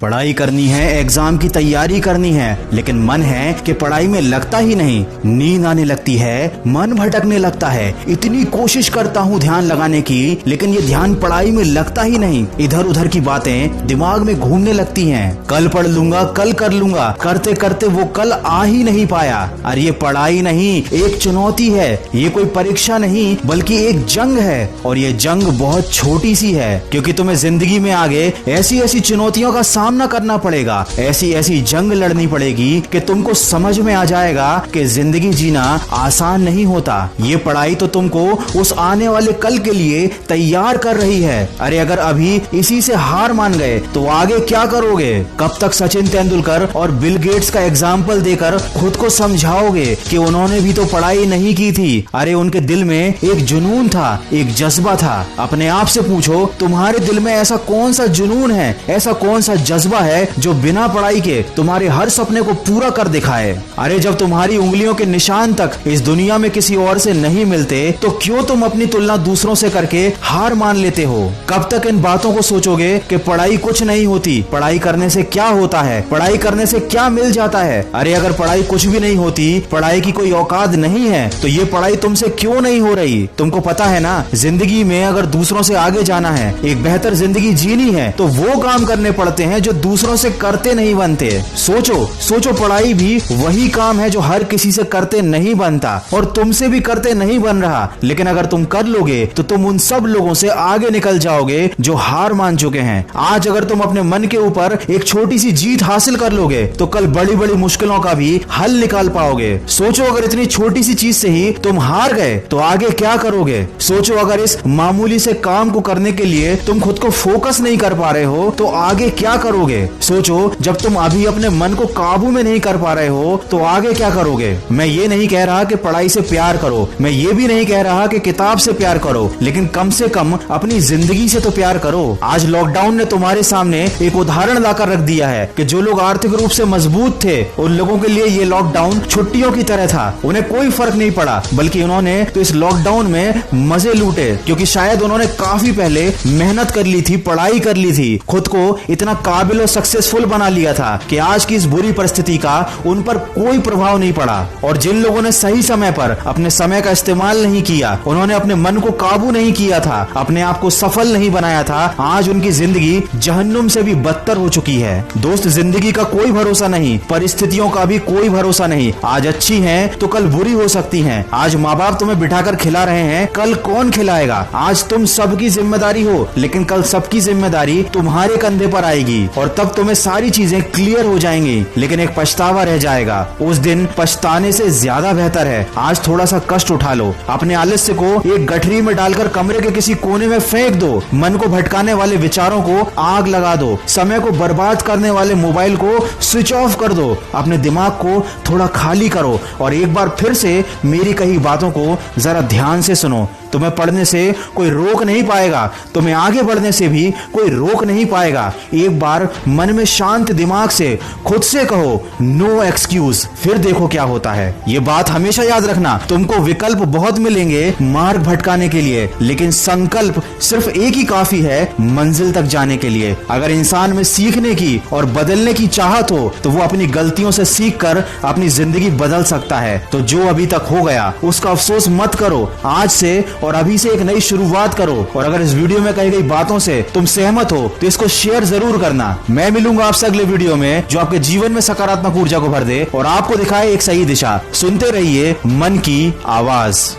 पढ़ाई करनी है, एग्जाम की तैयारी करनी है, लेकिन मन है कि पढ़ाई में लगता ही नहीं। नींद आने लगती है, मन भटकने लगता है। इतनी कोशिश करता हूँ ध्यान लगाने की, लेकिन ये ध्यान पढ़ाई में लगता ही नहीं। इधर उधर की बातें दिमाग में घूमने लगती हैं। कल पढ़ लूंगा, कल कर लूंगा, करते करते वो कल आ ही नहीं पाया। अरे ये पढ़ाई नहीं, एक चुनौती है। ये कोई परीक्षा नहीं, बल्कि एक जंग है। और ये जंग बहुत छोटी सी है, क्योंकि तुम्हें जिंदगी में आगे ऐसी ऐसी चुनौतियों का सामना करना पड़ेगा, ऐसी ऐसी जंग लड़नी पड़ेगी कि तुमको समझ में आ जाएगा कि जिंदगी जीना आसान नहीं होता। ये पढ़ाई तो तुमको उस आने वाले कल के लिए तैयार कर रही है। अरे अगर अभी इसी से हार मान गए तो आगे क्या करोगे? कब तक सचिन तेंदुलकर और बिल गेट्स का एग्जाम्पल देकर खुद को समझाओगे कि उन्होंने भी तो पढ़ाई नहीं की थी? अरे उनके दिल में एक जुनून था, एक जज्बा था। अपने आप से पूछो, तुम्हारे दिल में ऐसा कौन सा जुनून है, ऐसा कौन सा जज्बा है जो बिना पढ़ाई के तुम्हारे हर सपने को पूरा कर दिखाए? अरे जब तुम्हारी उंगलियों के निशान तक इस दुनिया में किसी और से नहीं मिलते, तो क्यों तुम अपनी तुलना दूसरों से करके हार मान लेते हो? कब तक इन बातों को सोचोगे कि पढ़ाई कुछ नहीं होती, पढ़ाई करने से क्या होता है, पढ़ाई करने से क्या मिल जाता है? अरे अगर पढ़ाई कुछ भी नहीं होती, पढ़ाई की कोई औकात नहीं है, तो ये पढ़ाई तुमसे क्यों नहीं हो रही? तुमको पता है ना, जिंदगी में अगर दूसरों से आगे जाना है, एक बेहतर जिंदगी जीनी है, तो वो काम करने पड़ते हैं जो दूसरों से करते नहीं बनते। सोचो पढ़ाई भी वही काम है जो हर किसी से करते नहीं बनता और तुमसे भी करते नहीं बन रहा। लेकिन अगर तुम कर लोगे तो तुम उन सब लोगों से आगे निकल जाओगे जो हार मान चुके हैं। आज अगर तुम अपने मन के ऊपर एक छोटी सी जीत हासिल कर लोगे तो कल बड़ी बड़ी मुश्किलों का भी हल निकाल पाओगे। सोचो अगर इतनी छोटी सी चीज से ही तुम हार गए तो आगे क्या करोगे? सोचो अगर इस मामूली से काम को करने के लिए तुम खुद को फोकस नहीं कर पा रहे हो तो आगे क्या करोगे? सोचो जब तुम अभी अपने मन को काबू में नहीं कर पा रहे हो तो आगे क्या करोगे? मैं ये नहीं कह रहा कि पढ़ाई से प्यार करो, मैं ये भी नहीं कह रहा कि किताब से प्यार करो, लेकिन कम से कम अपनी जिंदगी से तो प्यार करो। आज लॉकडाउन ने तुम्हारे सामने एक उदाहरण लाकर रख दिया है कि जो लोग आर्थिक रूप से मजबूत थे, उन लोगों के लिए ये लॉकडाउन छुट्टियों की तरह था। उन्हें कोई फर्क नहीं पड़ा, बल्कि उन्होंने तो इस लॉकडाउन में मजे लूटे, क्योंकि शायद उन्होंने काफी पहले मेहनत कर ली थी, पढ़ाई कर ली थी, खुद को इतना काबिल और सक्सेसफुल बना लिया था कि आज की इस बुरी परिस्थिति का उन पर कोई प्रभाव नहीं पड़ा। और जिन लोगों ने सही समय पर अपने समय का इस्तेमाल नहीं किया, उन्होंने अपने मन को काबू नहीं किया था, अपने आप को सफल नहीं बनाया था, आज उनकी जिंदगी जहन्नुम से भी बदतर हो चुकी है। दोस्त, जिंदगी का कोई भरोसा नहीं, परिस्थितियों का भी कोई भरोसा नहीं। आज अच्छी हैं तो कल बुरी हो सकती हैं। आज माँ बाप तुम्हें बिठाकर खिला रहे हैं, कल कौन खिलाएगा? आज तुम सबकी जिम्मेदारी हो, लेकिन कल सबकी जिम्मेदारी तुम्हारे कंधे पर आएगी और तब तुम्हें सारी चीजें क्लियर हो जाएंगी, लेकिन एक पछतावा रह जाएगा। उस दिन पछताने से ज्यादा बेहतर है आज थोड़ा सा कष्ट उठा लो, अपने आलस्य को एक गठरी में डालकर कमरे के किसी कोने में फेंक दो, मन को भटकाने वाले विचारों को आग लगा दो, समय को बर्बाद करने वाले मोबाइल को स्विच ऑफ कर दो, अपने दिमाग को थोड़ा खाली करो और एक बार फिर से मेरी कही बातों को जरा ध्यान से सुनो। तुम्हें पढ़ने से कोई रोक नहीं पाएगा, तुम्हें आगे बढ़ने से भी कोई रोक नहीं पाएगा। एक बार मन में शांत दिमाग से खुद से कहो नो एक्सक्यूज, फिर देखो क्या होता है। ये बात हमेशा याद रखना, तुमको विकल्प बहुत मिलेंगे मार्ग भटकाने के लिए, लेकिन संकल्प सिर्फ एक ही काफी है मंजिल तक जाने के लिए। अगर इंसान में सीखने की और बदलने की चाहत हो तो वो अपनी गलतियों से सीख कर अपनी जिंदगी बदल सकता है। तो जो अभी तक हो गया उसका अफसोस मत करो, आज से और अभी से एक नई शुरुआत करो। और अगर इस वीडियो में कही गई बातों से तुम सहमत हो तो इसको शेयर जरूर करना। मैं मिलूंगा आपसे अगले वीडियो में जो आपके जीवन में सकारात्मक ऊर्जा को भर दे और आपको दिखाए एक सही दिशा। सुनते रहिए मन की आवाज।